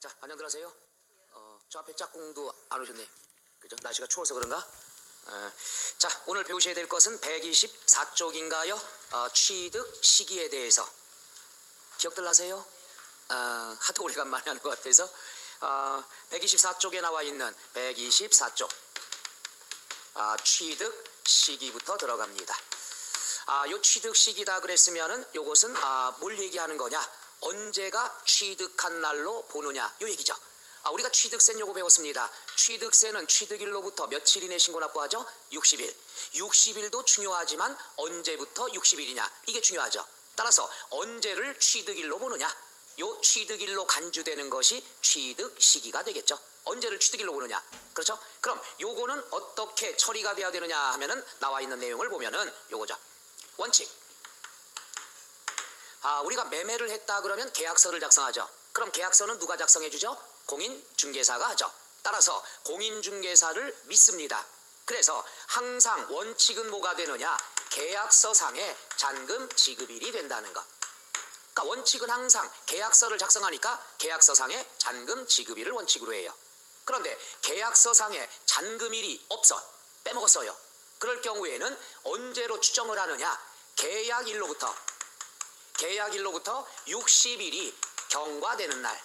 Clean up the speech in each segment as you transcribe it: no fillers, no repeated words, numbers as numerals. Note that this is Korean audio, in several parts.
자, 안녕들 하세요. 저 앞에 짝꿍도 안 오셨네. 그죠? 날씨가 추워서 그런가? 자, 오늘 배우셔야 될 것은 124쪽인가요? 취득 시기에 대해서. 기억들 나세요? 하도 오래간만에 하는 것 같아서 124쪽에 나와 있는 124쪽 취득 시기부터 들어갑니다. 요 취득 시기다 그랬으면은 요것은 뭘 얘기하는 거냐? 언제가 취득한 날로 보느냐 요 얘기죠. 우리가 취득세는 요거 배웠습니다. 취득세는 취득일로부터 며칠 이내 신고납부하죠? 60일. 60일도 중요하지만 언제부터 60일이냐 이게 중요하죠. 따라서 언제를 취득일로 보느냐, 요 취득일로 간주되는 것이 취득 시기가 되겠죠. 언제를 취득일로 보느냐. 그렇죠? 그럼 요거는 어떻게 처리가 돼야 되느냐 하면은 나와 있는 내용을 보면은 요거죠. 원칙. 우리가 매매를 했다 그러면 계약서를 작성하죠. 그럼 계약서는 누가 작성해 주죠? 공인중개사가 하죠. 따라서 공인중개사를 믿습니다. 그래서 항상 원칙은 뭐가 되느냐? 계약서상의 잔금 지급일이 된다는 것. 그러니까 원칙은 항상 계약서를 작성하니까 계약서상의 잔금 지급일을 원칙으로 해요. 그런데 계약서상의 잔금일이 없어. 빼먹었어요. 그럴 경우에는 언제로 추정을 하느냐? 계약일로부터 60일이 경과되는 날,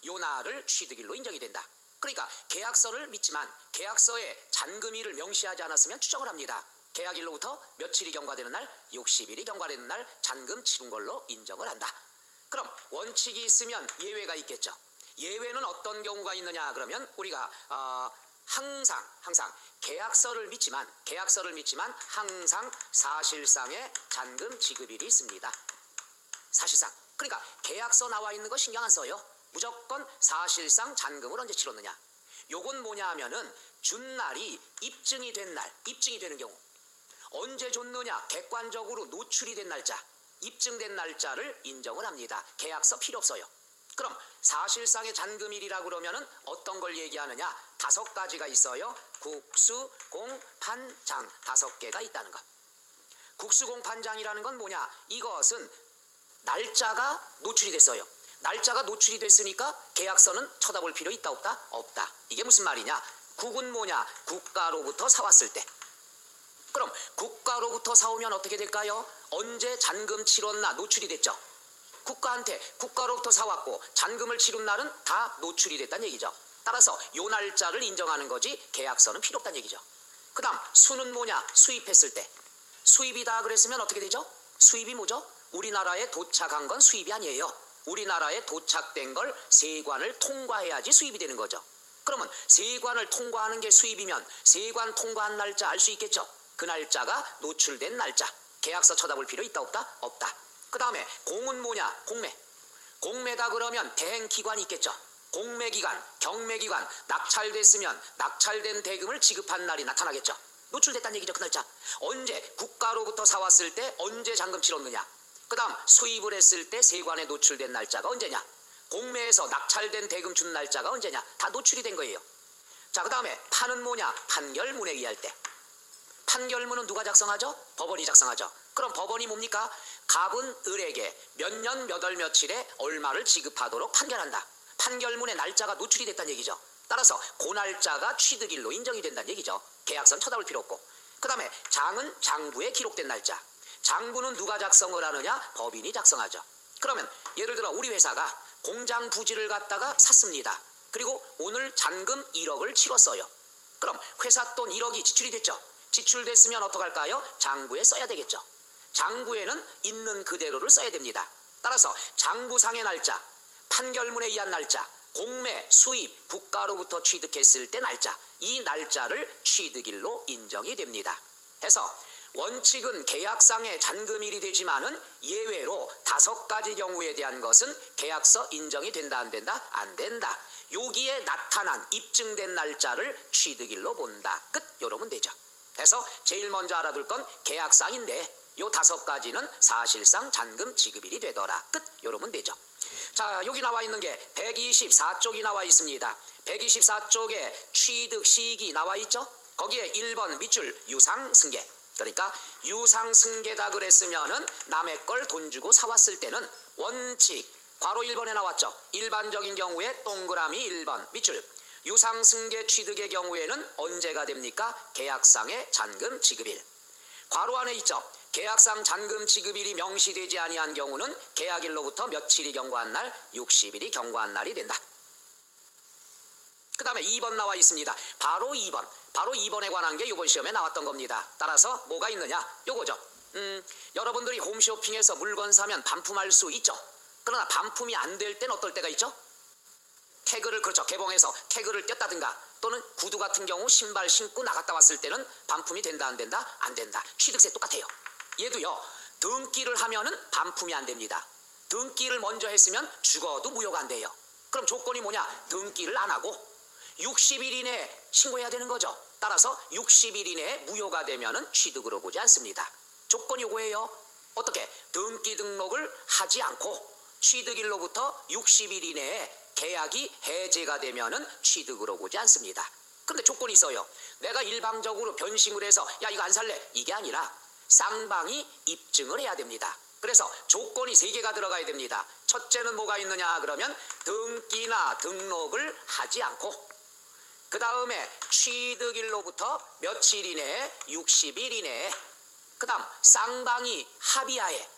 요 날을 취득일로 인정이 된다. 그러니까 계약서를 믿지만 계약서에 잔금일을 명시하지 않았으면 추정을 합니다. 계약일로부터 며칠이 경과되는 날, 60일이 경과되는 날 잔금 치른 걸로 인정을 한다. 그럼 원칙이 있으면 예외가 있겠죠. 예외는 어떤 경우가 있느냐 그러면 우리가 항상 계약서를 믿지만 항상 사실상의 잔금 지급일이 있습니다. 사실상. 그러니까 계약서 나와 있는 거 신경 안 써요. 무조건 사실상 잔금을 언제 치렀느냐. 요건 뭐냐 하면은 준 날이 입증이 되는 경우. 언제 줬느냐? 객관적으로 노출이 된 날짜, 입증된 날짜를 인정을 합니다. 계약서 필요 없어요. 그럼 사실상의 잔금일이라 그러면은 어떤 걸 얘기하느냐? 5가지가 있어요. 국수, 공, 판, 장 5개가 있다는 것. 국수, 공, 판, 장이라는 건 뭐냐? 이것은 날짜가 노출이 됐어요. 날짜가 노출이 됐으니까 계약서는 쳐다볼 필요 있다 없다? 없다. 이게 무슨 말이냐? 국은 뭐냐? 국가로부터 사왔을 때. 그럼 국가로부터 사오면 어떻게 될까요? 언제 잔금 치렀나 노출이 됐죠. 국가로부터 사왔고 잔금을 치른 날은 다 노출이 됐다는 얘기죠. 따라서 요 날짜를 인정하는 거지 계약서는 필요 없다는 얘기죠. 그 다음 수는 뭐냐? 수입했을 때. 수입이다 그랬으면 어떻게 되죠? 수입이 뭐죠? 우리나라에 도착한 건 수입이 아니에요. 우리나라에 도착된 걸 세관을 통과해야지 수입이 되는 거죠. 그러면 세관을 통과하는 게 수입이면 세관 통과한 날짜 알 수 있겠죠. 그 날짜가 노출된 날짜. 계약서 쳐다볼 필요 있다 없다? 없다. 그 다음에 공은 뭐냐? 공매다 그러면 대행기관이 있겠죠. 공매기관, 경매기관, 낙찰됐으면 낙찰된 대금을 지급한 날이 나타나겠죠. 노출됐다는 얘기죠. 그 날짜. 언제? 국가로부터 사왔을 때 언제 잔금 치렀느냐. 그 다음 수입을 했을 때 세관에 노출된 날짜가 언제냐. 공매에서 낙찰된 대금 준 날짜가 언제냐. 다 노출이 된 거예요. 자, 그 다음에 판은 뭐냐? 판결문에 의할 때. 판결문은 누가 작성하죠? 법원이 작성하죠. 그럼 법원이 뭡니까? 갑은 을에게 몇 년 몇 월 며칠에 얼마를 지급하도록 판결한다. 판결문에 날짜가 노출이 됐다는 얘기죠. 따라서 그 날짜가 취득일로 인정이 된다는 얘기죠. 계약서는 쳐다볼 필요 없고. 그 다음에 장은 장부에 기록된 날짜. 장부는 누가 작성을 하느냐? 법인이 작성하죠. 그러면 예를 들어 우리 회사가 공장 부지를 갖다가 샀습니다. 그리고 오늘 잔금 1억을 치렀어요. 그럼 회사 돈 1억이 지출이 됐죠. 지출됐으면 어떡할까요? 장부에 써야 되겠죠. 장부에는 있는 그대로를 써야 됩니다. 따라서 장부상의 날짜, 판결문에 의한 날짜, 공매, 수입, 국가로부터 취득했을 때 날짜, 이 날짜를 취득일로 인정이 됩니다. 해서 원칙은 계약상의 잔금일이 되지만은 예외로 5가지 경우에 대한 것은 계약서 인정이 된다 안 된다? 안 된다. 여기에 나타난 입증된 날짜를 취득일로 본다. 끝. 요러면 되죠. 그래서 제일 먼저 알아둘 건 계약상인데 요 5가지는 사실상 잔금 지급일이 되더라. 끝. 요러면 되죠. 자, 여기 나와 있는 게 124쪽이 나와 있습니다. 124쪽에 취득 시기 나와 있죠. 거기에 1번 밑줄 유상승계. 그러니까 유상승계다 그랬으면은 남의 걸 돈 주고 사왔을 때는 원칙 괄호 1번에 나왔죠. 일반적인 경우에 동그라미 1번 밑줄. 유상승계 취득의 경우에는 언제가 됩니까? 계약상의 잔금 지급일. 괄호 안에 있죠. 계약상 잔금 지급일이 명시되지 아니한 경우는 계약일로부터 며칠이 경과한 날? 60일이 경과한 날이 된다. 그 다음에 2번 나와 있습니다. 바로 2번. 바로 2번에 관한 게 이번 시험에 나왔던 겁니다. 따라서 뭐가 있느냐? 요거죠. 여러분들이 홈쇼핑에서 물건 사면 반품할 수 있죠. 그러나 반품이 안 될 땐 어떨 때가 있죠? 태그를 그렇죠. 개봉해서 태그를 뗐다든가 또는 구두 같은 경우 신발 신고 나갔다 왔을 때는 반품이 된다 안 된다? 안 된다. 취득세 똑같아요. 얘도요. 등기를 하면은 반품이 안 됩니다. 등기를 먼저 했으면 죽어도 무효가 안 돼요. 그럼 조건이 뭐냐? 등기를 안 하고 60일 이내에 신고해야 되는 거죠. 따라서 60일 이내에 무효가 되면은 취득으로 보지 않습니다. 조건이 요거예요. 어떻게? 등기 등록을 하지 않고 취득일로부터 60일 이내에 계약이 해제가 되면은 취득으로 보지 않습니다. 그런데 조건이 있어요. 내가 일방적으로 변심을 해서 야 이거 안 살래. 이게 아니라 쌍방이 입증을 해야 됩니다. 그래서 조건이 3개가 들어가야 됩니다. 첫째는 뭐가 있느냐 그러면 등기나 등록을 하지 않고 그 다음에 취득일로부터 며칠 이내에 60일 이내에 그 다음 쌍방이 합의하에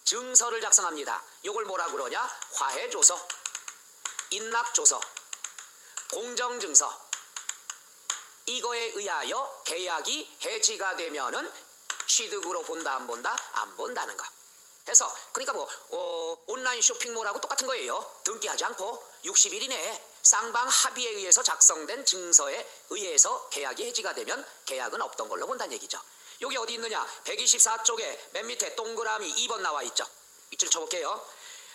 증서를 작성합니다. 이걸 뭐라 그러냐? 화해조서, 인락조서, 공정증서. 이거에 의하여 계약이 해지가 되면은 취득으로 본다 안 본다? 안 본다는 거. 해서 그러니까 온라인 쇼핑몰하고 똑같은 거예요. 등기하지 않고 60일 이내에 쌍방 합의에 의해서 작성된 증서에 의해서 계약이 해지가 되면 계약은 없던 걸로 본다는 얘기죠. 여기 어디 있느냐? 124쪽에 맨 밑에 동그라미 2번 나와 있죠. 밑줄 쳐볼게요.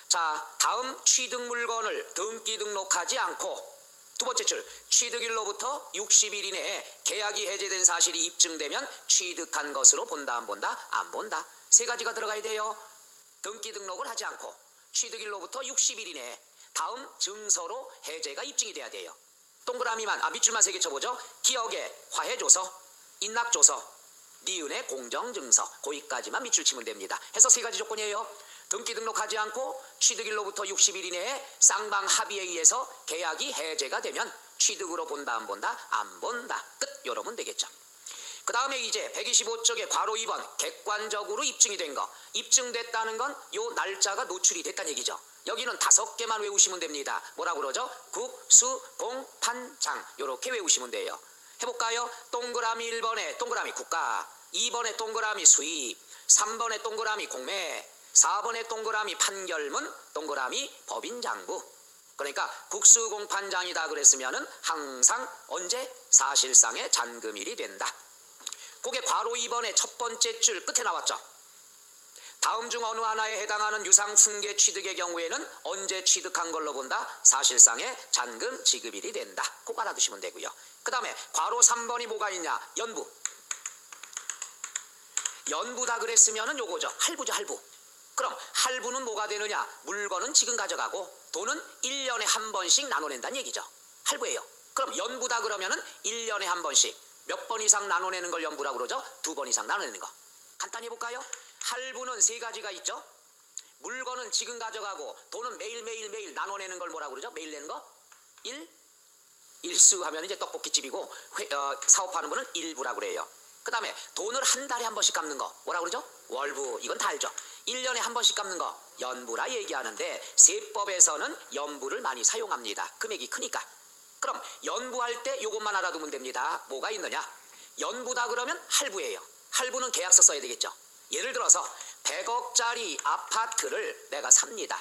자, 다음 취득 물건을 등기 등록하지 않고 두 번째 줄 취득일로부터 60일 이내에 계약이 해제된 사실이 입증되면 취득한 것으로 본다 안 본다? 안 본다. 3가지가 들어가야 돼요. 등기 등록을 하지 않고 취득일로부터 60일 이내에 다음 증서로 해제가 입증이 돼야 돼요. 동그라미만 밑줄만 3개 쳐보죠. 기억의 화해조서, 인락조서, 니은의 공정증서. 거기까지만 밑줄 치면 됩니다. 해서 3가지 조건이에요. 등기 등록하지 않고 취득일로부터 60일 이내에 쌍방 합의에 의해서 계약이 해제가 되면 취득으로 본다 안 본다? 안 본다. 끝. 이러면 되겠죠. 그 다음에 이제 125쪽에 괄호 2번 객관적으로 입증이 된 거. 입증됐다는 건 요 날짜가 노출이 됐다는 얘기죠. 여기는 5개만 외우시면 됩니다. 뭐라고 그러죠? 국, 수, 공, 판, 장. 요렇게 외우시면 돼요. 해볼까요? 동그라미 1번에 동그라미 국가, 2번에 동그라미 수입, 3번에 동그라미 공매, 4번에 동그라미 판결문, 동그라미 법인장부. 그러니까 국수공판장이다 그랬으면은 항상 언제? 사실상의 잔금일이 된다. 그게 괄호 2번의 첫 번째 줄 끝에 나왔죠. 다음 중 어느 하나에 해당하는 유상승계 취득의 경우에는 언제 취득한 걸로 본다? 사실상의 잔금 지급일이 된다. 꼭 알아두시면 되고요. 그 다음에 괄호 3번이 뭐가 있냐? 연부. 연부다 그랬으면은 요거죠. 할부죠, 할부. 그럼 할부는 뭐가 되느냐? 물건은 지금 가져가고 돈은 1년에 한 번씩 나눠낸다는 얘기죠. 할부예요. 그럼 연부다 그러면은 1년에 한 번씩 몇 번 이상 나눠내는 걸 연부라고 그러죠? 2번 이상 나눠내는 거. 간단히 해볼까요? 할부는 3가지가 있죠. 물건은 지금 가져가고 돈은 매일 나눠내는 걸 뭐라고 그러죠? 매일 내는 거? 일수하면 이제 떡볶이집이고 사업하는 분은 일부라고 그래요. 그 다음에 돈을 한 달에 한 번씩 갚는 거 뭐라고 그러죠? 월부. 이건 다 알죠. 1년에 한 번씩 갚는 거 연부라 얘기하는데 세법에서는 연부를 많이 사용합니다. 금액이 크니까. 그럼 연부할 때 이것만 알아두면 됩니다. 뭐가 있느냐? 연부다 그러면 할부예요. 할부는 계약서 써야 되겠죠. 예를 들어서 100억짜리 아파트를 내가 삽니다.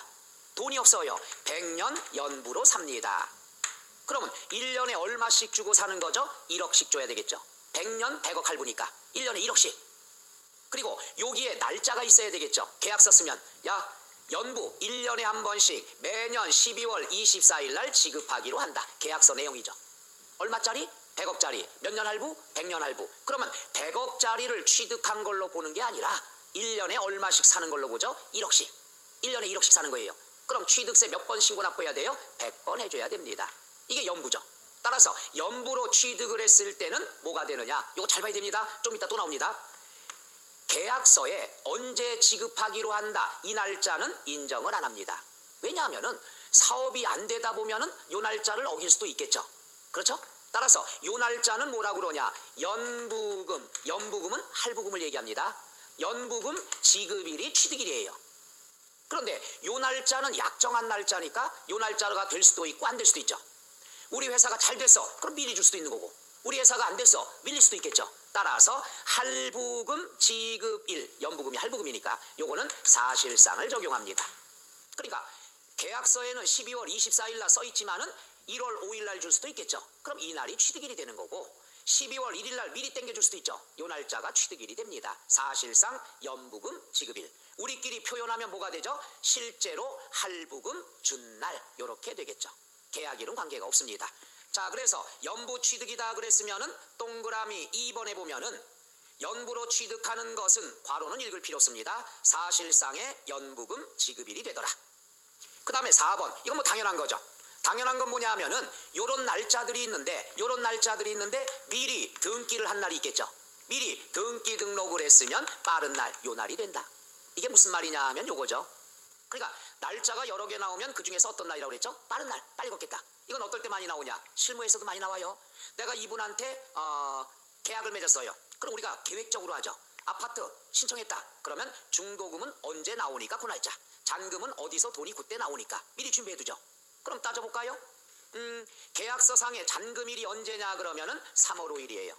돈이 없어요. 100년 연부로 삽니다. 그러면 1년에 얼마씩 주고 사는 거죠? 1억씩 줘야 되겠죠. 100년 100억 할부니까 1년에 1억씩. 그리고 여기에 날짜가 있어야 되겠죠. 계약서 쓰면 야 연부 1년에 한 번씩 매년 12월 24일 날 지급하기로 한다. 계약서 내용이죠. 얼마짜리? 100억짜리. 몇 년 할부? 100년 할부. 그러면 100억짜리를 취득한 걸로 보는 게 아니라 1년에 얼마씩 사는 걸로 보죠? 1억씩. 1년에 1억씩 사는 거예요. 그럼 취득세 몇 번 신고 납부해야 돼요? 100번 해줘야 됩니다. 이게 연부죠. 따라서 연부로 취득을 했을 때는 뭐가 되느냐? 이거 잘 봐야 됩니다. 좀 이따 또 나옵니다. 계약서에 언제 지급하기로 한다. 이 날짜는 인정을 안 합니다. 왜냐하면은 사업이 안 되다 보면은 요 날짜를 어길 수도 있겠죠. 그렇죠? 따라서 요 날짜는 뭐라고 그러냐? 연부금, 연부금은 할부금을 얘기합니다. 연부금 지급일이 취득일이에요. 그런데 요 날짜는 약정한 날짜니까 요 날짜가 될 수도 있고 안 될 수도 있죠. 우리 회사가 잘 됐어. 그럼 미리 줄 수도 있는 거고, 우리 회사가 안 됐어. 밀릴 수도 있겠죠. 따라서 할부금 지급일, 연부금이 할부금이니까 요거는 사실상을 적용합니다. 그러니까 계약서에는 12월 24일 날 써 있지만은 1월 5일 날 줄 수도 있겠죠. 그럼 이 날이 취득일이 되는 거고, 12월 1일 날 미리 땡겨줄 수도 있죠. 요 날짜가 취득일이 됩니다. 사실상 연부금 지급일. 우리끼리 표현하면 뭐가 되죠? 실제로 할부금 준 날, 요렇게 되겠죠. 계약일은 관계가 없습니다. 자, 그래서 연부 취득이다 그랬으면은 동그라미 2번에 보면은 연부로 취득하는 것은 괄호는 읽을 필요 없습니다. 사실상의 연부금 지급일이 되더라. 그 다음에 4번, 이건 뭐 당연한 거죠. 당연한 건 뭐냐 하면은 요런 날짜들이 있는데 미리 등기를 한 날이 있겠죠. 미리 등기 등록을 했으면 빠른 날, 요 날이 된다. 이게 무슨 말이냐 하면 요거죠. 그러니까 날짜가 여러 개 나오면 그 중에서 어떤 날이라고 그랬죠? 빠른 날, 빨리 걷겠다. 이건 어떨 때 많이 나오냐? 실무에서도 많이 나와요. 내가 이분한테 계약을 맺었어요. 그럼 우리가 계획적으로 하죠. 아파트 신청했다. 그러면 중도금은 언제 나오니까 그 날짜, 잔금은 어디서 돈이 그때 나오니까 미리 준비해두죠. 그럼 따져볼까요? 계약서상의 잔금일이 언제냐 그러면은 3월 5일이에요.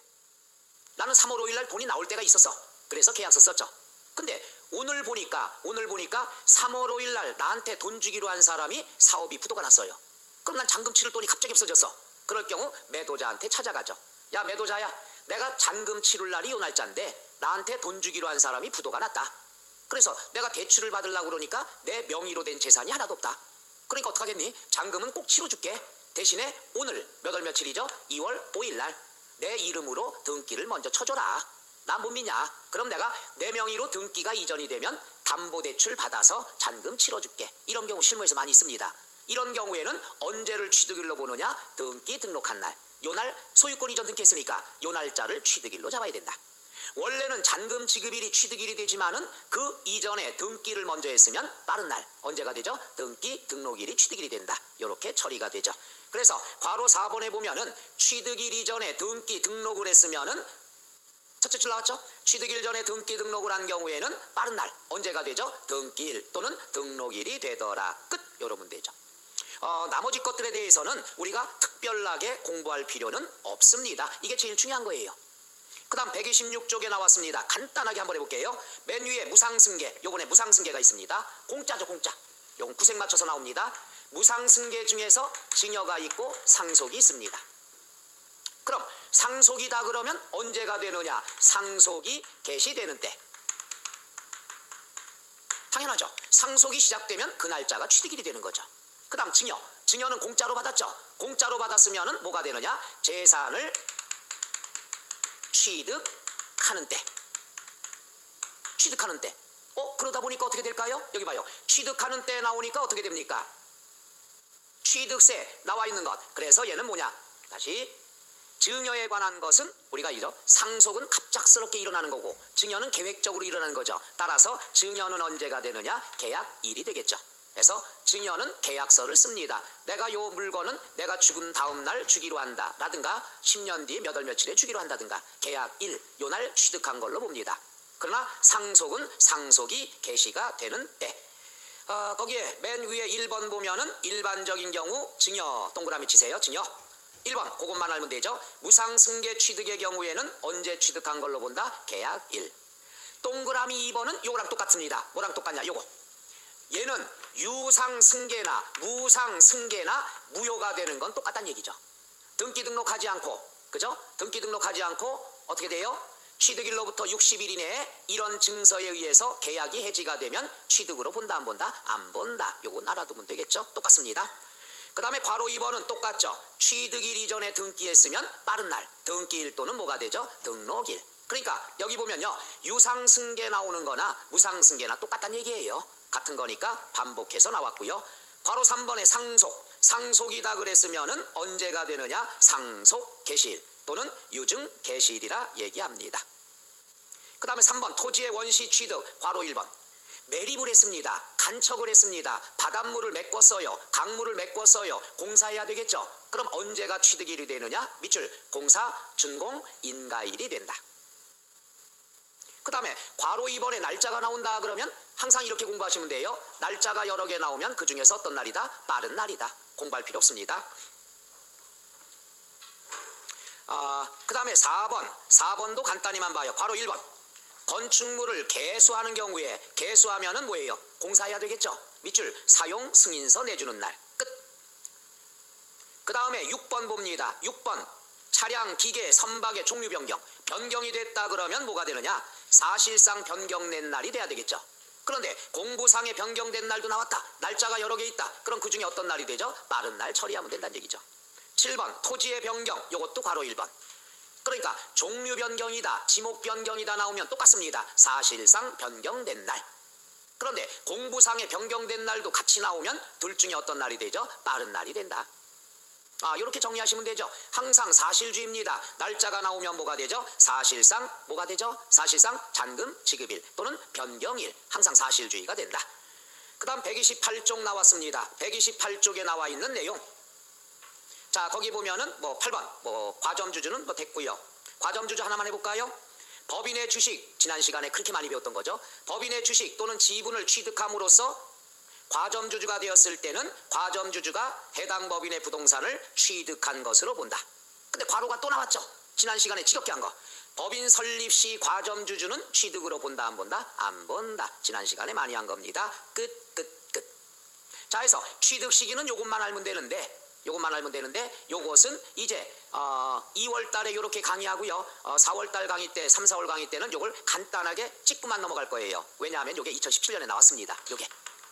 나는 3월 5일 날 돈이 나올 때가 있었어. 그래서 계약서 썼죠. 근데 오늘 보니까 3월 5일 날 나한테 돈 주기로 한 사람이 사업이 부도가 났어요. 그럼 난 잔금 치를 돈이 갑자기 없어졌어. 그럴 경우 매도자한테 찾아가죠. 야, 매도자야, 내가 잔금 치를 날이 요 날짜인데 나한테 돈 주기로 한 사람이 부도가 났다. 그래서 내가 대출을 받으려고 그러니까 내 명의로 된 재산이 하나도 없다. 그러니까 어떡하겠니? 잔금은 꼭 치러줄게. 대신에 오늘 몇 월 며칠이죠? 2월 5일 날 내 이름으로 등기를 먼저 쳐줘라. 나 못 믿냐? 그럼 내가 내 명의로 등기가 이전이 되면 담보대출 받아서 잔금 치러줄게. 이런 경우 실무에서 많이 있습니다. 이런 경우에는 언제를 취득일로 보느냐? 등기 등록한 날. 요 날 소유권 이전 등기했으니까 요 날짜를 취득일로 잡아야 된다. 원래는 잔금 지급일이 취득일이 되지만은 그 이전에 등기를 먼저 했으면 빠른 날, 언제가 되죠? 등기 등록일이 취득일이 된다. 요렇게 처리가 되죠. 그래서 괄호 4번에 보면은 취득일 이전에 등기 등록을 했으면은 첫째 줄 나왔죠? 취득일 전에 등기 등록을 한 경우에는 빠른 날, 언제가 되죠? 등기일 또는 등록일이 되더라. 끝. 요러면 되죠. 나머지 것들에 대해서는 우리가 특별하게 공부할 필요는 없습니다. 이게 제일 중요한 거예요. 그 다음 126쪽에 나왔습니다. 간단하게 한번 해볼게요. 맨 위에 무상승계, 요번에 무상승계가 있습니다. 공짜죠, 공짜. 요건 구색 맞춰서 나옵니다. 무상승계 중에서 증여가 있고 상속이 있습니다. 그럼 상속이다 그러면 언제가 되느냐? 상속이 개시되는 때. 당연하죠. 상속이 시작되면 그 날짜가 취득일이 되는 거죠. 그 다음 증여. 증여는 공짜로 받았죠. 공짜로 받았으면 뭐가 되느냐? 재산을 취득하는 때. 취득하는 때. 그러다 보니까 어떻게 될까요? 여기 봐요. 취득하는 때 나오니까 어떻게 됩니까? 취득세 나와 있는 것. 그래서 얘는 뭐냐? 다시 증여에 관한 것은 우리가 이죠. 상속은 갑작스럽게 일어나는 거고 증여는 계획적으로 일어나는 거죠. 따라서 증여는 언제가 되느냐? 계약일이 되겠죠. 그래서 증여는 계약서를 씁니다. 내가 요 물건은 내가 죽은 다음 날 주기로 한다 라든가 10년 뒤 몇 월 며칠에 주기로 한다든가 계약일 요 날 취득한 걸로 봅니다. 그러나 상속은 상속이 개시가 되는 때. 거기에 맨 위에 1번 보면은 일반적인 경우 증여 동그라미 치세요. 증여 1번 그것만 알면 되죠. 무상승계 취득의 경우에는 언제 취득한 걸로 본다? 계약일. 동그라미 2번은 요거랑 똑같습니다. 뭐랑 똑같냐? 요거. 얘는 유상승계나 무상승계나 무효가 되는 건 똑같다는 얘기죠. 등기 등록하지 않고, 그죠? 등기 등록하지 않고 어떻게 돼요? 취득일로부터 60일 이내에 이런 증서에 의해서 계약이 해지가 되면 취득으로 본다 안 본다? 안 본다. 요거 알아두면 되겠죠? 똑같습니다. 그 다음에 괄호 2번은 똑같죠. 취득일 이전에 등기했으면 빠른 날, 등기일 또는 뭐가 되죠? 등록일. 그러니까 여기 보면요, 유상승계 나오는 거나 무상승계나 똑같다는 얘기예요. 같은 거니까 반복해서 나왔고요. 괄호 3번에 상속, 상속이다 그랬으면은 언제가 되느냐? 상속 개시일 또는 유증 개시일이라 얘기합니다. 그 다음에 3번 토지의 원시 취득, 괄호 1번 매립을 했습니다. 간척을 했습니다. 바닷물을 메꿨어요. 강물을 메꿨어요. 공사해야 되겠죠. 그럼 언제가 취득일이 되느냐? 밑줄 공사, 준공, 인가일이 된다. 그 다음에 괄호 2번에 날짜가 나온다 그러면 항상 이렇게 공부하시면 돼요. 날짜가 여러 개 나오면 그 중에서 어떤 날이다? 빠른 날이다. 공부할 필요 없습니다. 그 다음에 4번도 간단히만 봐요. 괄호 1번. 건축물을 개수하는 경우에 개수하면은 뭐예요? 공사해야 되겠죠. 밑줄 사용 승인서 내주는 날. 끝. 그 다음에 6번 봅니다. 6번 차량 기계 선박의 종류 변경. 변경이 됐다 그러면 뭐가 되느냐? 사실상 변경된 날이 돼야 되겠죠. 그런데 공부상에 변경된 날도 나왔다. 날짜가 여러 개 있다. 그럼 그 중에 어떤 날이 되죠? 빠른 날 처리하면 된다는 얘기죠. 7번 토지의 변경. 이것도 괄호 1번. 그러니까 종류 변경이다, 지목 변경이다 나오면 똑같습니다. 사실상 변경된 날. 그런데 공부상에 변경된 날도 같이 나오면 둘 중에 어떤 날이 되죠? 빠른 날이 된다. 이렇게 정리하시면 되죠. 항상 사실주의입니다. 날짜가 나오면 뭐가 되죠? 사실상 뭐가 되죠? 사실상 잔금 지급일 또는 변경일. 항상 사실주의가 된다. 그 다음 128쪽 나왔습니다. 128쪽에 나와 있는 내용. 자, 거기 보면은 8번 과점주주는 됐고요. 과점주주 하나만 해볼까요? 법인의 주식, 지난 시간에 그렇게 많이 배웠던 거죠. 법인의 주식 또는 지분을 취득함으로써 과점주주가 되었을 때는 과점주주가 해당 법인의 부동산을 취득한 것으로 본다. 근데 괄호가 또 나왔죠. 지난 시간에 지겹게 한 거. 법인 설립 시 과점주주는 취득으로 본다, 안 본다? 안 본다. 지난 시간에 많이 한 겁니다. 끝. 자, 해서 취득 시기는 요것만 알면 되는데 요것은 이제 2월 달에 요렇게 강의하고요. 4월 달 강의 때, 3, 4월 강의 때는 요걸 간단하게 찍고만 넘어갈 거예요. 왜냐하면 요게 2017년에 나왔습니다. 요게.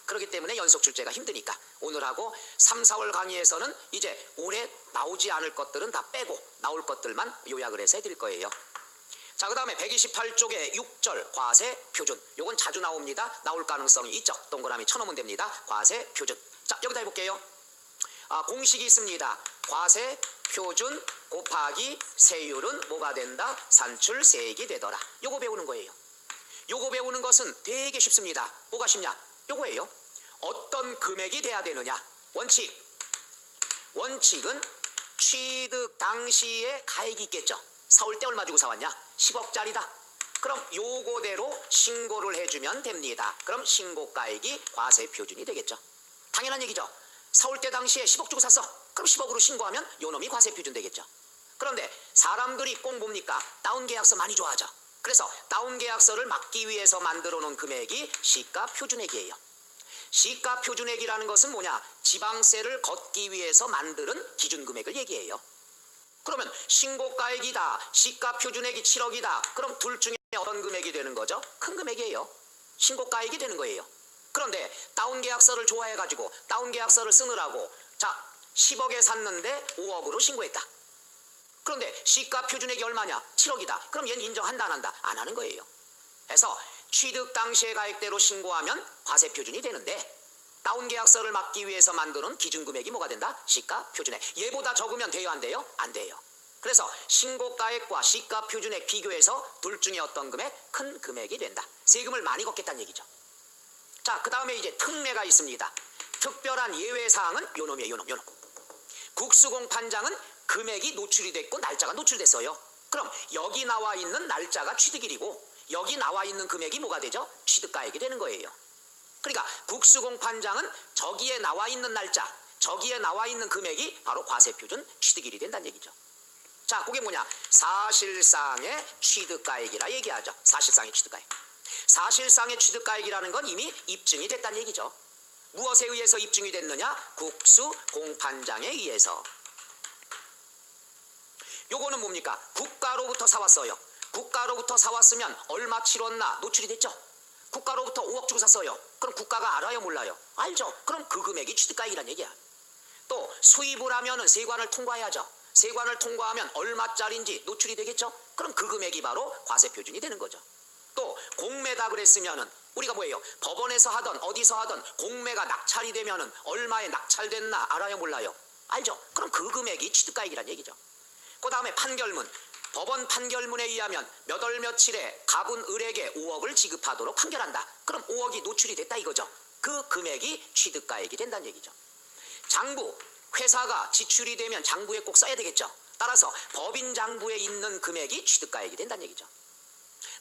그렇기 때문에 연속 출제가 힘드니까 오늘하고 3, 4월 강의에서는 이제 올해 나오지 않을 것들은 다 빼고 나올 것들만 요약을 해서 해드릴 거예요. 자, 그 다음에 128쪽에 6절 과세 표준. 요건 자주 나옵니다. 나올 가능성이 있죠. 동그라미 쳐놓으면 됩니다. 과세 표준. 자, 여기다 해볼게요. 공식이 있습니다. 과세 표준 곱하기 세율은 뭐가 된다? 산출세액이 되더라. 요거 배우는 거예요. 요거 배우는 것은 되게 쉽습니다. 뭐가 쉽냐? 요거예요. 어떤 금액이 돼야 되느냐? 원칙은 취득 당시에 가액이 있겠죠. 사올 때 얼마 주고 사왔냐? 10억짜리다. 그럼 요거대로 신고를 해주면 됩니다. 그럼 신고가액이 과세 표준이 되겠죠. 당연한 얘기죠. 사올 때 당시에 10억 주고 샀어. 그럼 10억으로 신고하면 요놈이 과세 표준 되겠죠. 그런데 사람들이 꼭 뭡니까? 다운 계약서 많이 좋아하죠. 그래서 다운 계약서를 막기 위해서 만들어 놓은 금액이 시가 표준액이에요. 시가 표준액이라는 것은 뭐냐? 지방세를 걷기 위해서 만드는 기준금액을 얘기해요. 그러면 신고가액이다, 시가 표준액이 7억이다. 그럼 둘 중에 어떤 금액이 되는 거죠? 큰 금액이에요. 신고가액이 되는 거예요. 그런데 다운 계약서를 좋아해가지고 다운 계약서를 쓰느라고 10억에 샀는데 5억으로 신고했다. 그런데 시가 표준액이 얼마냐? 7억이다. 그럼 얘는 인정한다, 안 한다? 안 하는 거예요. 그래서 취득 당시의 가액대로 신고하면 과세 표준이 되는데 다운 계약서를 막기 위해서 만드는 기준금액이 뭐가 된다? 시가 표준액. 얘보다 적으면 돼요, 안 돼요? 안 돼요. 그래서 신고가액과 시가 표준액 비교해서 둘 중에 어떤 금액? 큰 금액이 된다. 세금을 많이 걷겠다는 얘기죠. 자, 그 다음에 이제 특례가 있습니다. 특별한 예외사항은 요놈이에요. 요놈. 국수공판장은 금액이 노출이 됐고 날짜가 노출됐어요. 그럼 여기 나와 있는 날짜가 취득일이고 여기 나와 있는 금액이 뭐가 되죠? 취득가액이 되는 거예요. 그러니까 국수공판장은 저기에 나와 있는 날짜, 저기에 나와 있는 금액이 바로 과세표준 취득일이 된다는 얘기죠. 자, 그게 뭐냐? 사실상의 취득가액이라 얘기하죠. 사실상의 취득가액. 사실상의 취득가액이라는 건 이미 입증이 됐다는 얘기죠. 무엇에 의해서 입증이 됐느냐? 국수공판장에 의해서. 요거는 뭡니까? 국가로부터 사왔어요. 국가로부터 사왔으면 얼마 치렀나 노출이 됐죠. 국가로부터 5억 주고 샀어요. 그럼 국가가 알아요, 몰라요? 알죠. 그럼 그 금액이 취득가액이란 얘기야. 또 수입을 하면은 세관을 통과해야죠. 세관을 통과하면 얼마짜리인지 노출이 되겠죠. 그럼 그 금액이 바로 과세표준이 되는 거죠. 또 공매다 그랬으면은 우리가 뭐예요? 법원에서 하던 어디서 하던 공매가 낙찰이 되면은 얼마에 낙찰됐나 알아요, 몰라요? 알죠. 그럼 그 금액이 취득가액이란 얘기죠. 그 다음에 판결문. 법원 판결문에 의하면 몇 월 며칠에 갑은 을에게 5억을 지급하도록 판결한다. 그럼 5억이 노출이 됐다 이거죠. 그 금액이 취득가액이 된다는 얘기죠. 장부, 회사가 지출이 되면 장부에 꼭 써야 되겠죠. 따라서 법인 장부에 있는 금액이 취득가액이 된다는 얘기죠.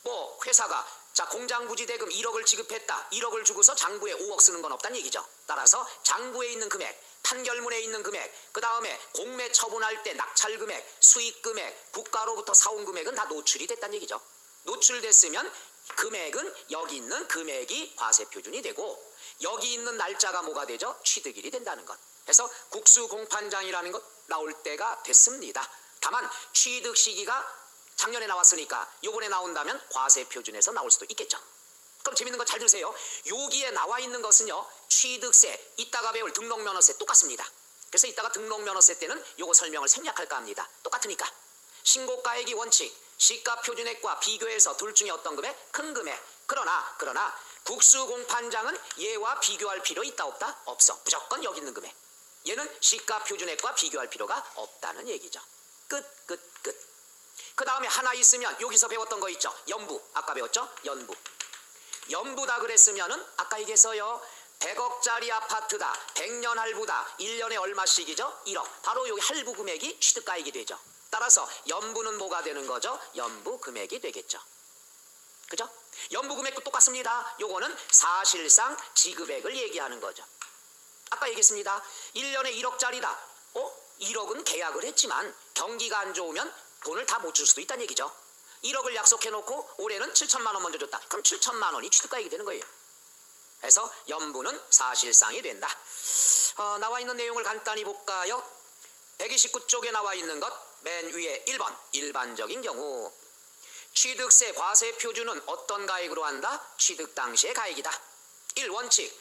뭐 회사가 자 공장부지 대금 1억을 지급했다. 1억을 주고서 장부에 5억 쓰는 건 없다는 얘기죠. 따라서 장부에 있는 금액, 판결문에 있는 금액, 그 다음에 공매 처분할 때 낙찰 금액, 수익 금액, 국가로부터 사온 금액은 다 노출이 됐다는 얘기죠. 노출됐으면 금액은 여기 있는 금액이 과세표준이 되고 여기 있는 날짜가 뭐가 되죠? 취득일이 된다는 것. 그래서 국수공판장이라는 것 나올 때가 됐습니다. 다만 취득 시기가 작년에 나왔으니까 요번에 나온다면 과세표준에서 나올 수도 있겠죠. 그럼 재밌는 거 잘 들으세요. 여기에 나와 있는 것은요, 취득세, 이따가 배울 등록면허세 똑같습니다. 그래서 이따가 등록면허세 때는 요거 설명을 생략할까 합니다. 똑같으니까. 신고가액이 원칙, 시가표준액과 비교해서 둘 중에 어떤 금액? 큰 금액. 그러나 국수공판장은 얘와 비교할 필요 있다 없다? 없어. 무조건 여기 있는 금액. 얘는 시가표준액과 비교할 필요가 없다는 얘기죠. 끝. 그 다음에 하나 있으면 여기서 배웠던 거 있죠. 연부. 아까 배웠죠? 연부. 연부다 그랬으면은 아까 얘기했어요. 100억짜리 아파트다. 100년 할부다. 1년에 얼마씩이죠? 1억. 바로 여기 할부 금액이 취득가액이 되죠. 따라서 연부는 뭐가 되는 거죠? 연부 금액이 되겠죠. 그죠? 연부 금액도 똑같습니다. 요거는 사실상 지급액을 얘기하는 거죠. 아까 얘기했습니다. 1년에 1억짜리다. 1억은 계약을 했지만 경기가 안 좋으면 돈을 다 못 줄 수도 있다는 얘기죠. 1억을 약속해놓고 올해는 7천만 원 먼저 줬다. 그럼 7천만 원이 취득가액이 되는 거예요. 그래서 연부는 사실상이 된다. 나와 있는 내용을 간단히 볼까요? 129쪽에 나와 있는 것 맨 위에 1번 일반적인 경우 취득세 과세표준은 어떤 가액으로 한다? 취득 당시의 가액이다. 1. 원칙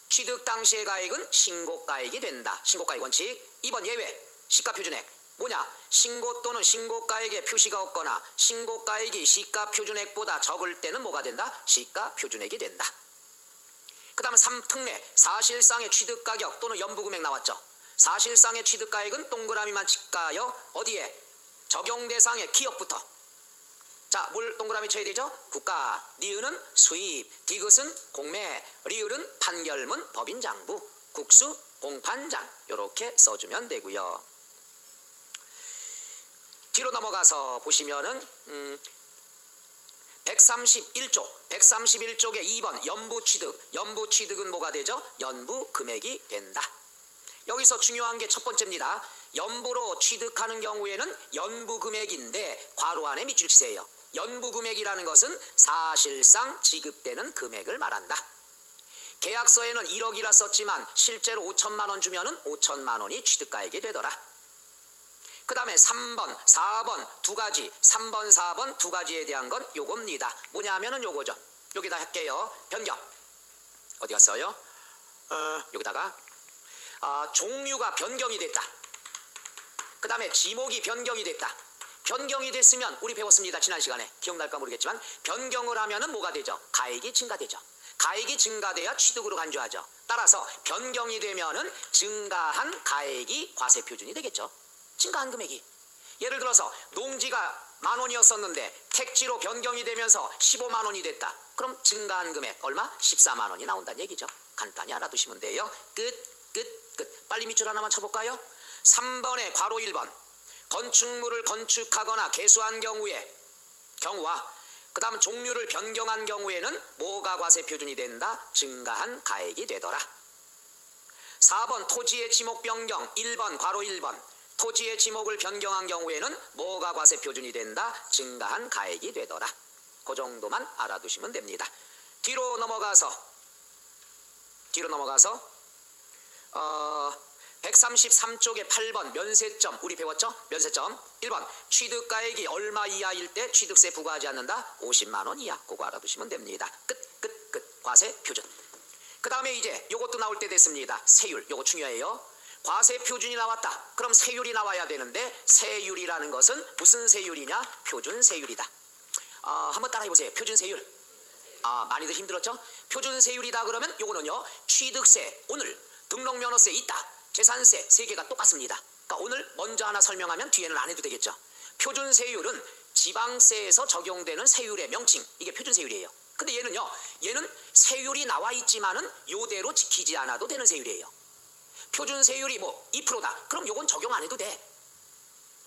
취득 당시의 가액은 신고가액이 된다. 신고가액 원칙. 2번 예외 시가표준액. 뭐냐? 신고 또는 신고가액에 표시가 없거나 신고가액이 시가표준액보다 적을 때는 뭐가 된다? 시가표준액이 된다. 그 다음에 3. 특례 사실상의 취득가격 또는 연부금액 나왔죠. 사실상의 취득가액은 동그라미만 칠까요? 어디에? 적용 대상의 기업부터. 자, 뭘 동그라미 쳐야 되죠? 국가, 니은은 수입, 디귿은 공매, 리을은 판결문, 법인장부, 국수, 공판장 이렇게 써주면 되고요. 뒤로 넘어가서 보시면은 131쪽에 2번 연부취득. 연부취득은 뭐가 되죠? 연부금액이 된다. 여기서 중요한 게 첫 번째입니다. 연부로 취득하는 경우에는 연부금액인데 괄호 안에 밑줄 치세요. 연부금액이라는 것은 사실상 지급되는 금액을 말한다. 계약서에는 1억이라 썼지만 실제로 5천만 원 주면은 5천만 원이 취득가액이 되더라. 그 다음에 3번, 4번 두 가지, 3번, 4번 두 가지에 대한 건 요겁니다. 뭐냐 하면은 요거죠. 여기다 할게요. 변경. 어디 갔어요? 여기다가 종류가 변경이 됐다. 그 다음에 지목이 변경이 됐다. 변경이 됐으면 우리 배웠습니다. 지난 시간에. 기억날까 모르겠지만 변경을 하면은 뭐가 되죠? 가액이 증가되죠. 가액이 증가돼야 취득으로 간주하죠. 따라서 변경이 되면은 증가한 가액이 과세표준이 되겠죠. 증가한 금액이. 예를 들어서 농지가 10,000원이었었는데 택지로 변경이 되면서 15만 원이 됐다. 그럼 증가한 금액 얼마? 14만 원이 나온다는 얘기죠. 간단히 알아두시면 돼요. 끝. 빨리 밑줄 하나만 쳐볼까요? 3번에 괄호 1번 건축물을 건축하거나 개수한 경우와 그 다음 종류를 변경한 경우에는 뭐가 과세표준이 된다? 증가한 가액이 되더라. 4번 토지의 지목 변경 1번 괄호 1번 토지의 지목을 변경한 경우에는 뭐가 과세표준이 된다? 증가한 가액이 되더라. 그 정도만 알아두시면 됩니다. 뒤로 넘어가서 133쪽에 8번 면세점 우리 배웠죠? 면세점 1번 취득가액이 얼마 이하일 때 취득세 부과하지 않는다? 50만 원 이하. 그거 알아두시면 됩니다. 끝. 과세표준. 그 다음에 이제 요것도 나올 때 됐습니다. 세율. 요거 중요해요. 과세표준이 나왔다. 그럼 세율이 나와야 되는데 세율이라는 것은 무슨 세율이냐? 표준세율이다. 한번 따라해보세요. 표준세율. 많이들 힘들었죠? 표준세율이다 그러면 요거는요. 취득세, 오늘 등록면허세 있다. 재산세 세 개가 똑같습니다. 그러니까 오늘 먼저 하나 설명하면 뒤에는 안 해도 되겠죠. 표준세율은 지방세에서 적용되는 세율의 명칭. 이게 표준세율이에요. 근데 얘는 세율이 나와 있지만은 요대로 지키지 않아도 되는 세율이에요. 표준 세율이 뭐 2%다. 그럼 요건 적용 안 해도 돼.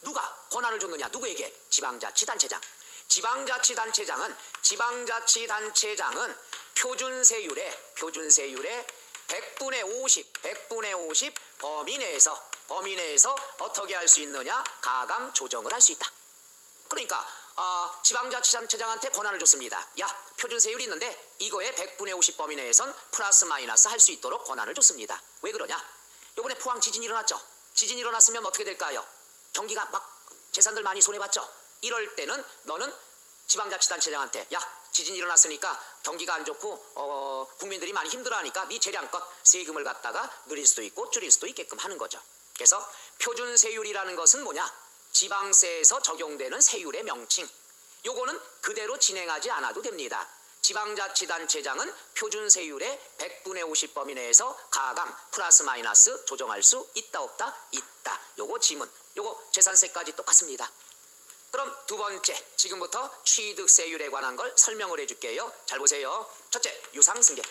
누가 권한을 줬느냐? 누구에게? 지방자치단체장. 지방자치단체장은 표준 세율의 100분의 50 범위 내에서 어떻게 할 수 있느냐? 가감 조정을 할 수 있다. 그러니까 지방자치단체장한테 권한을 줬습니다. 야, 표준 세율이 있는데 이거에 100분의 50 범위 내에선 플러스 마이너스 할 수 있도록 권한을 줬습니다. 왜 그러냐? 요번에 포항 지진이 일어났죠. 지진이 일어났으면 어떻게 될까요? 경기가 막 재산들 많이 손해봤죠. 이럴 때는 너는 지방자치단체장한테 야, 지진이 일어났으니까 경기가 안 좋고 국민들이 많이 힘들어하니까 네 재량껏 세금을 갖다가 늘릴 수도 있고 줄일 수도 있게끔 하는 거죠. 그래서 표준 세율이라는 것은 뭐냐? 지방세에서 적용되는 세율의 명칭. 요거는 그대로 진행하지 않아도 됩니다. 지방자치단체장은 표준 세율의 100분의 50 범위 내에서 가감 플러스 마이너스 조정할 수 있다 없다? 있다. 요거 지문. 요거 재산세까지 똑같습니다. 그럼 두 번째, 지금부터 취득세율에 관한 걸 설명을 해줄게요. 잘 보세요. 첫째, 유상승계.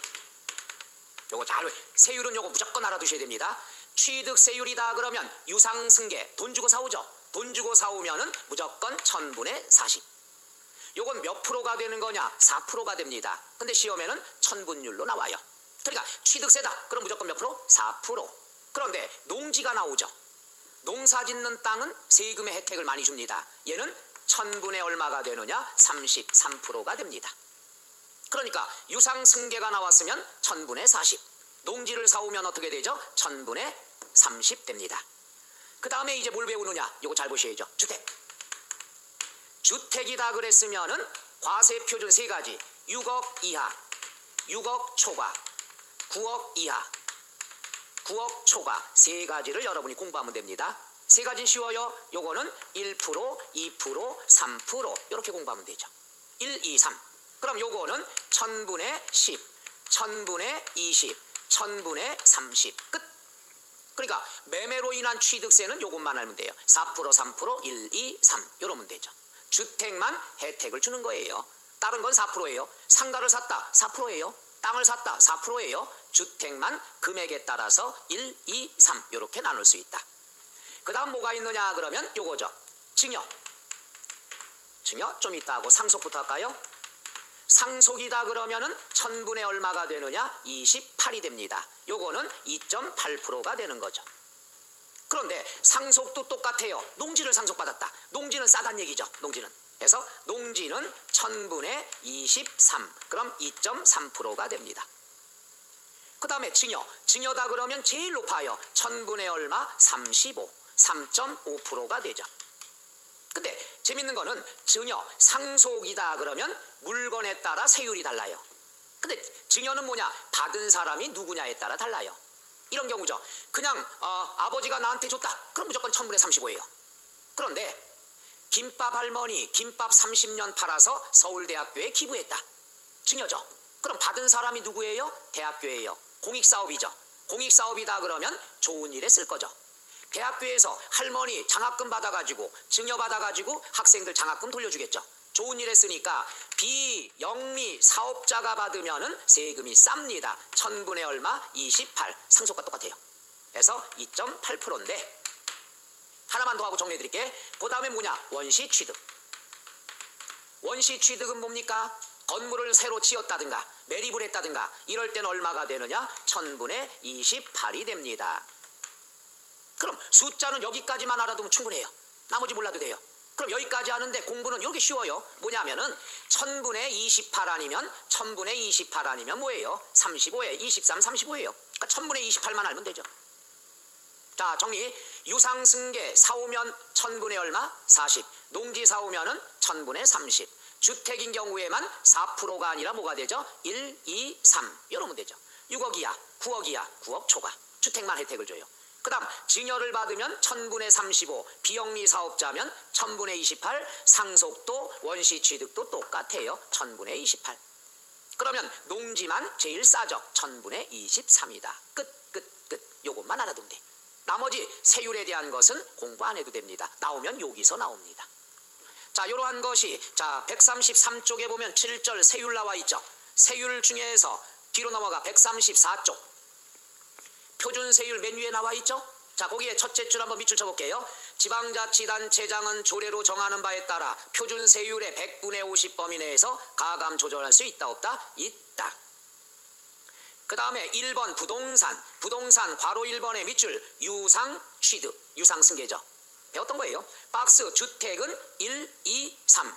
요거 세율은 요거 무조건 알아두셔야 됩니다. 취득세율이다 그러면 유상승계, 돈 주고 사오죠. 돈 주고 사오면은 무조건 1000분의 40. 요건 몇 프로가 되는 거냐? 4%가 됩니다. 근데 시험에는 천분율로 나와요. 그러니까 취득세다. 그럼 무조건 몇 프로? 4%. 그런데 농지가 나오죠. 농사 짓는 땅은 세금의 혜택을 많이 줍니다. 얘는 1000분의 얼마가 되느냐? 33%가 됩니다. 그러니까 유상승계가 나왔으면 1000분의 40. 농지를 사오면 어떻게 되죠? 1000분의 30 됩니다. 그 다음에 이제 뭘 배우느냐? 요거 잘 보셔야죠. 주택이다 그랬으면은 과세 표준 세 가지. 6억 이하, 6억 초과, 9억 이하, 9억 초과 세 가지를 여러분이 공부하면 됩니다. 세 가지는 쉬워요. 요거는 1%, 2%, 3% 이렇게 공부하면 되죠. 1, 2, 3. 그럼 요거는 1000분의 10, 1000분의 20, 1000분의 30 끝. 그러니까 매매로 인한 취득세는 요것만 알면 돼요. 4%, 3%, 1, 2, 3 이러면 되죠. 주택만 혜택을 주는 거예요. 다른 건 4%예요. 상가를 샀다 4%예요. 땅을 샀다 4%예요. 주택만 금액에 따라서 1, 2, 3 이렇게 나눌 수 있다. 그 다음 뭐가 있느냐 그러면 요거죠. 증여 좀 이따 하고 상속부터 할까요? 상속이다 그러면은 1000분의 얼마가 되느냐? 28이 됩니다. 요거는 2.8%가 되는 거죠. 그런데 상속도 똑같아요. 농지를 상속받았다. 농지는 싸단 얘기죠. 농지는. 그래서 농지는 1000분의 23. 그럼 2.3%가 됩니다. 그 다음에 증여다 그러면 제일 높아요. 1000분의 얼마? 35. 3.5%가 되죠. 근데 재밌는 거는 증여, 상속이다 그러면 물건에 따라 세율이 달라요. 근데 증여는 뭐냐? 받은 사람이 누구냐에 따라 달라요. 이런 경우죠. 그냥 아버지가 나한테 줬다. 그럼 무조건 1000분의 35예요. 그런데 김밥 할머니 김밥 30년 팔아서 서울대학교에 기부했다. 증여죠. 그럼 받은 사람이 누구예요? 대학교예요. 공익사업이죠. 공익사업이다 그러면 좋은 일에 쓸 거죠. 대학교에서 할머니 장학금 받아가지고 증여 받아가지고 학생들 장학금 돌려주겠죠. 좋은 일에 쓰니까 비영리 사업자가 받으면은 세금이 쌉니다. 1000분의 얼마? 28. 상속과 똑같아요. 그래서 2.8%인데 하나만 더 하고 정리해드릴게. 그 다음에 뭐냐? 원시취득. 원시취득은 뭡니까? 건물을 새로 지었다든가 매립을 했다든가 이럴 때는 얼마가 되느냐? 1000분의 28이 됩니다. 그럼 숫자는 여기까지만 알아두면 충분해요. 나머지 몰라도 돼요. 그럼 여기까지 하는데 공부는 이렇게 쉬워요. 뭐냐면은 1000분의 28 아니면 1000분의 28 아니면 뭐예요? 35에 23, 35예요. 그러니까 1000분의 28만 알면 되죠. 자, 정리. 유상승계 사오면 1000분의 얼마? 40. 농지 사오면은 1000분의 30. 주택인 경우에만 4%가 아니라 뭐가 되죠? 1, 2, 3 이러면 되죠. 6억 이하, 9억 이하, 9억 초과. 주택만 혜택을 줘요. 그 다음 증여를 받으면 1000분의 35, 비영리 사업자면 1000분의 28, 상속도 원시취득도 똑같아요. 1000분의 28. 그러면 농지만 제일 싸죠. 1000분의 23이다. 끝. 요것만 알아두면 돼. 나머지 세율에 대한 것은 공부 안 해도 됩니다. 나오면 여기서 나옵니다. 자. 자, 요러한 것이 자 133쪽에 보면 7절 세율 나와 있죠. 세율 중에서 뒤로 넘어가 134쪽 표준 세율 맨 위에 나와 있죠. 자, 거기에 첫째 줄 한번 밑줄 쳐볼게요. 지방자치단체장은 조례로 정하는 바에 따라 표준 세율의 100분의 50 범위 내에서 가감 조절할 수 있다 없다? 있다. 그 다음에 1번 부동산 괄호 1번의 밑줄 유상 취득 유상 승계죠. 배웠던 거예요. 박스 주택은 1, 2, 3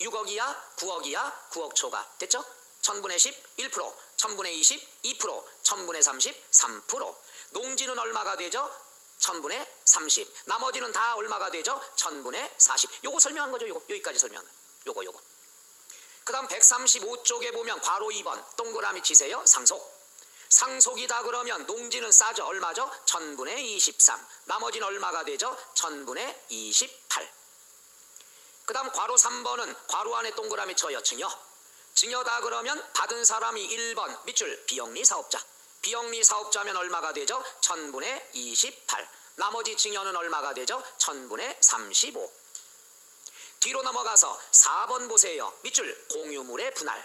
6억 이하 9억 이하 9억 초과 됐죠? 1000분의 10 1% 1000분의 20 2% 1000분의 30 3% 농지는 얼마가 되죠? 1000분의 30 나머지는 다 얼마가 되죠? 1000분의 40 요거 설명한 거죠. 요거 여기까지 설명한 요거 그 다음 135쪽에 보면 괄호 2번 동그라미 치세요. 상속이다 그러면 농지는 싸죠. 얼마죠? 1000분의 23 나머지는 얼마가 되죠? 1000분의 28 그 다음 괄호 3번은 괄호 안에 동그라미 쳐요. 증여다 그러면 받은 사람이 1번 밑줄 비영리 사업자면 얼마가 되죠? 1000분의 28 나머지 증여는 얼마가 되죠? 1000분의 35 뒤로 넘어가서 4번 보세요. 밑줄 공유물의 분할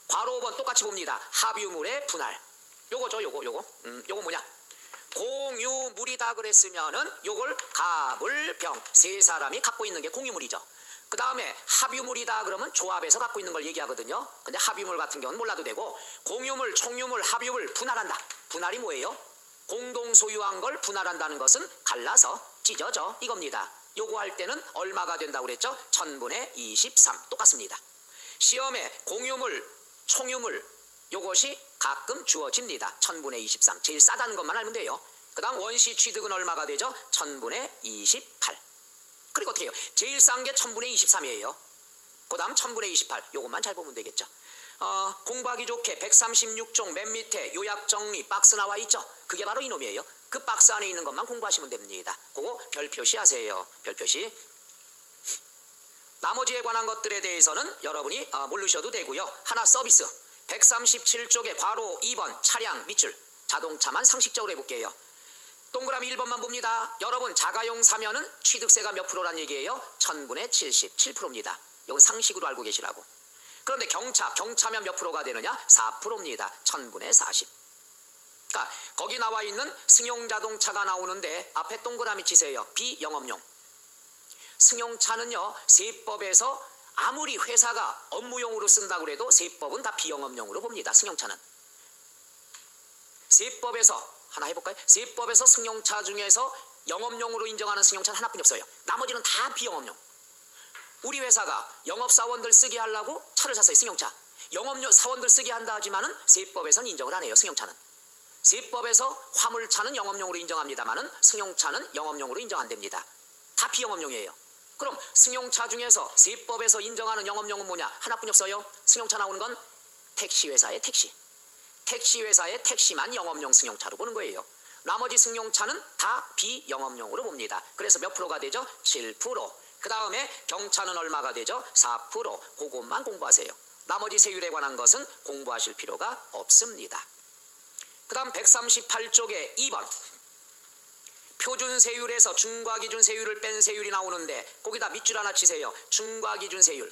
괄호 5번 똑같이 봅니다. 합유물의 분할 요거죠. 요거 뭐냐 공유물이다 그랬으면은 요걸 가불병 세 사람이 갖고 있는 게 공유물이죠. 그 다음에 합유물이다 그러면 조합에서 갖고 있는 걸 얘기하거든요. 근데 합유물 같은 경우는 몰라도 되고 공유물, 총유물, 합유물 분할한다. 분할이 뭐예요? 공동 소유한 걸 분할한다는 것은 갈라서 찢어져 이겁니다. 요거 할 때는 얼마가 된다고 그랬죠? 1000분의 23 똑같습니다. 시험에 공유물, 총유물 요것이 가끔 주어집니다. 1000분의 23 제일 싸다는 것만 알면 돼요. 그 다음 원시 취득은 얼마가 되죠? 1000분의 28 그리고 어떻게 해요? 제일 싼 게 1000분의 23이에요. 그 다음 1000분의 28 요것만 잘 보면 되겠죠. 공부하기 좋게 136쪽 맨 밑에 요약정리 박스 나와 있죠. 그게 바로 이놈이에요. 그 박스 안에 있는 것만 공부하시면 됩니다. 그거 별표시 하세요. 별표시. 나머지에 관한 것들에 대해서는 여러분이 모르셔도 되고요. 하나 서비스 137쪽에 괄호 2번 차량 밑줄 자동차만 상식적으로 해볼게요. 동그라미 1번만 봅니다. 여러분 자가용 사면은 취득세가 몇 프로란 얘기예요? 1000분의 70 7%입니다. 이건 상식으로 알고 계시라고. 그런데 경차면 몇 프로가 되느냐? 4%입니다. 1000분의 40 그러니까 거기 나와 있는 승용자동차가 나오는데 앞에 동그라미 치세요. 비영업용 승용차는요 세법에서 아무리 회사가 업무용으로 쓴다고 해도 세법은 다 비영업용으로 봅니다. 승용차는 세법에서 하나 해볼까요? 세법에서 승용차 중에서 영업용으로 인정하는 승용차는 하나뿐이 없어요. 나머지는 다 비영업용. 우리 회사가 영업사원들 쓰게 하려고 차를 샀어요. 승용차. 영업용 사원들 쓰게 한다 하지만은 세법에서는 인정을 안 해요. 승용차는. 세법에서 화물차는 영업용으로 인정합니다만은 승용차는 영업용으로 인정 안 됩니다. 다 비영업용이에요. 그럼 승용차 중에서 세법에서 인정하는 영업용은 뭐냐? 하나뿐이 없어요. 승용차 나오는 건 택시회사의 택시. 택시회사의 택시만 영업용 승용차로 보는 거예요. 나머지 승용차는 다 비영업용으로 봅니다. 그래서 몇 프로가 되죠? 7%. 그 다음에 경차는 얼마가 되죠? 4%. 그것만 공부하세요. 나머지 세율에 관한 것은 공부하실 필요가 없습니다. 그 다음 138쪽에 2번 표준세율에서 중과기준세율을 뺀 세율이 나오는데 거기다 밑줄 하나 치세요. 중과기준세율.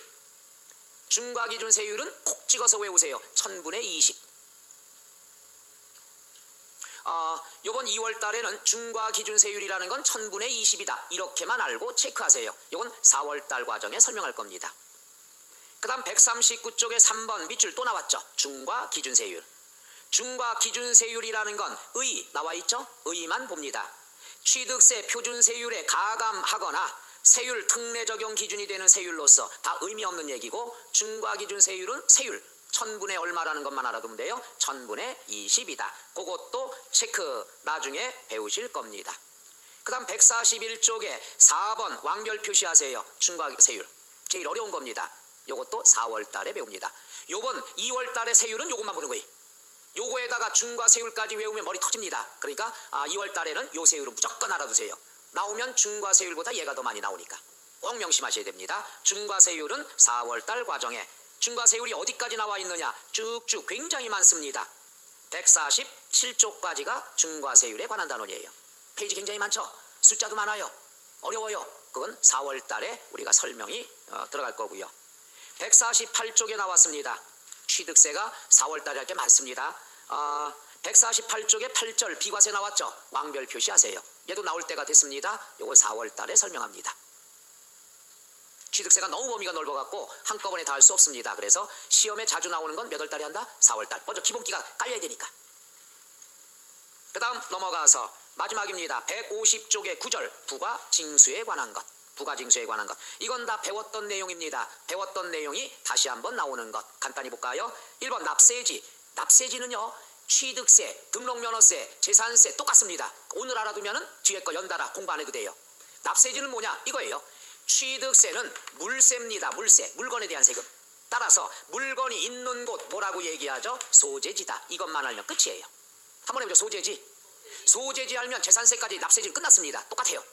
중과기준세율은 콕 찍어서 외우세요. 1000분의 20 요번 2월 달에는 중과기준세율이라는 건 1000분의 20이다. 이렇게만 알고 체크하세요. 요건 4월 달 과정에 설명할 겁니다. 그 다음 139쪽에 3번 밑줄 또 나왔죠. 중과기준세율. 중과기준세율이라는 건 의 나와 있죠. 의만 봅니다. 취득세 표준세율에 가감하거나 세율 특례 적용 기준이 되는 세율로서 다 의미 없는 얘기고 중과기준세율은 세율 1000분의 얼마라는 것만 알아두면 돼요. 1000분의 20이다. 그것도 체크 나중에 배우실 겁니다. 그 다음 141쪽에 4번 완결 표시하세요. 중과세율. 제일 어려운 겁니다. 요것도 4월 달에 배웁니다. 요번 2월 달에 세율은 요것만 보는 거예요. 요거에다가 중과세율까지 외우면 머리 터집니다. 그러니까 2월 달에는 요 세율은 무조건 알아두세요. 나오면 중과세율보다 얘가 더 많이 나오니까 꼭 명심하셔야 됩니다. 중과세율은 4월 달 과정에 중과세율이 어디까지 나와 있느냐 쭉쭉 굉장히 많습니다. 147쪽까지가 중과세율에 관한 단원이에요. 페이지 굉장히 많죠. 숫자도 많아요. 어려워요. 그건 4월 달에 우리가 설명이 들어갈 거고요. 148쪽에 나왔습니다. 취득세가 4월 달에 할 게 많습니다. 148쪽에 8절 비과세 나왔죠. 왕별 표시하세요. 얘도 나올 때가 됐습니다. 요거 4월 달에 설명합니다. 취득세가 너무 범위가 넓어갖고 한꺼번에 다 할 수 없습니다. 그래서 시험에 자주 나오는 건 몇 월 달에 한다? 4월 달. 먼저 기본기가 깔려야 되니까. 그 다음 넘어가서 마지막입니다. 150쪽의 9절 부가징수에 관한 것. 부가징수에 관한 것. 이건 다 배웠던 내용입니다. 배웠던 내용이 다시 한번 나오는 것. 간단히 볼까요? 1번 납세지. 납세지는요. 취득세, 등록면허세, 재산세 똑같습니다. 오늘 알아두면 뒤에 거 연달아 공부 안 해도 돼요. 납세지는 뭐냐? 이거예요. 취득세는 물세입니다. 물세. 물건에 대한 세금. 따라서 물건이 있는 곳 뭐라고 얘기하죠? 소재지다. 이것만 알면 끝이에요. 한번 해보죠. 소재지. 소재지 알면 재산세까지 납세지는 끝났습니다. 똑같아요.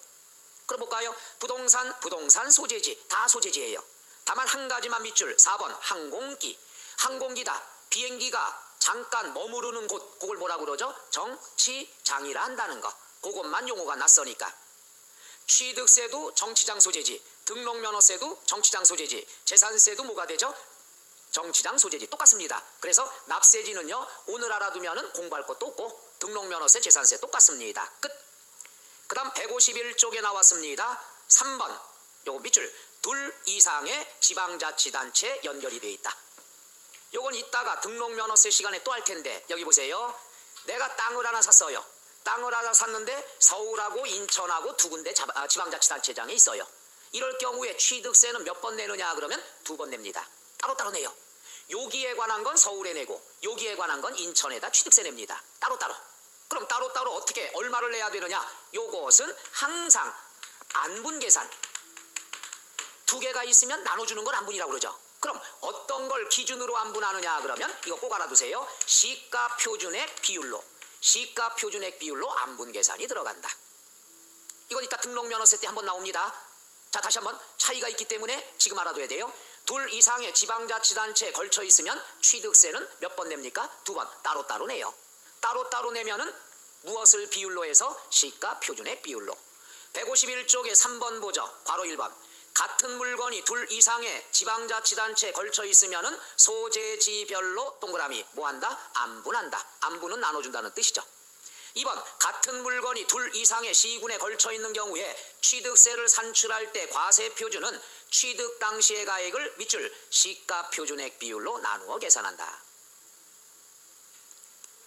그럼 볼까요? 부동산 소재지. 다 소재지예요. 다만 한 가지만 밑줄. 4번 항공기. 항공기다. 비행기가 잠깐 머무르는 곳, 그걸 뭐라고 그러죠? 정치장이라 한다는 거. 그것만 용어가 낯서니까. 취득세도 정치장 소재지, 등록면허세도 정치장 소재지, 재산세도 뭐가 되죠? 정치장 소재지. 똑같습니다. 그래서 납세지는요, 오늘 알아두면 공부할 것도 없고 등록면허세, 재산세 똑같습니다. 끝. 그 다음 151쪽에 나왔습니다. 3번 요거 밑줄. 둘 이상의 지방자치단체 연결이 되어 있다. 요건 이따가 등록면허세 시간에 또 할 텐데 여기 보세요. 내가 땅을 하나 샀어요. 땅을 하나 샀는데 서울하고 인천하고 두 군데 지방자치단체장이 있어요. 이럴 경우에 취득세는 몇 번 내느냐 그러면 2번 냅니다. 따로따로 내요. 여기에 관한 건 서울에 내고 여기에 관한 건 인천에다 취득세 냅니다. 따로따로. 그럼 따로따로 어떻게 얼마를 내야 되느냐? 요것은 항상 안분계산. 두 개가 있으면 나눠주는 걸 안분이라고 그러죠. 그럼 어떤 걸 기준으로 안분하느냐 그러면 이거 꼭 알아두세요. 시가 표준액 비율로. 시가 표준액 비율로 안분 계산이 들어간다. 이건 이따 등록면허세 때 한번 나옵니다. 자, 다시 한번 차이가 있기 때문에 지금 알아둬야 돼요. 둘 이상의 지방자치단체에 걸쳐 있으면 취득세는 몇 번 냅니까? 2번. 따로따로 내요. 따로따로 내면은 무엇을 비율로 해서? 시가 표준액 비율로. 151쪽에 3번 보죠. 괄호 1번. 같은 물건이 둘 이상의 지방자치단체에 걸쳐 있으면은 소재지별로 동그라미 뭐한다? 안분한다. 안분은 나눠준다는 뜻이죠. 2번 같은 물건이 둘 이상의 시군에 걸쳐 있는 경우에 취득세를 산출할 때 과세표준은 취득 당시의 가액을 밑줄 시가 표준액 비율로 나누어 계산한다.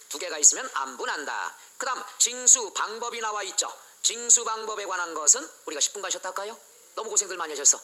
두 개가 있으면 안분한다. 그 다음 징수 방법이 나와 있죠. 징수 방법에 관한 것은 우리가 10분간 쉬었다 할까요? 너무 고생들 많이 하셨어.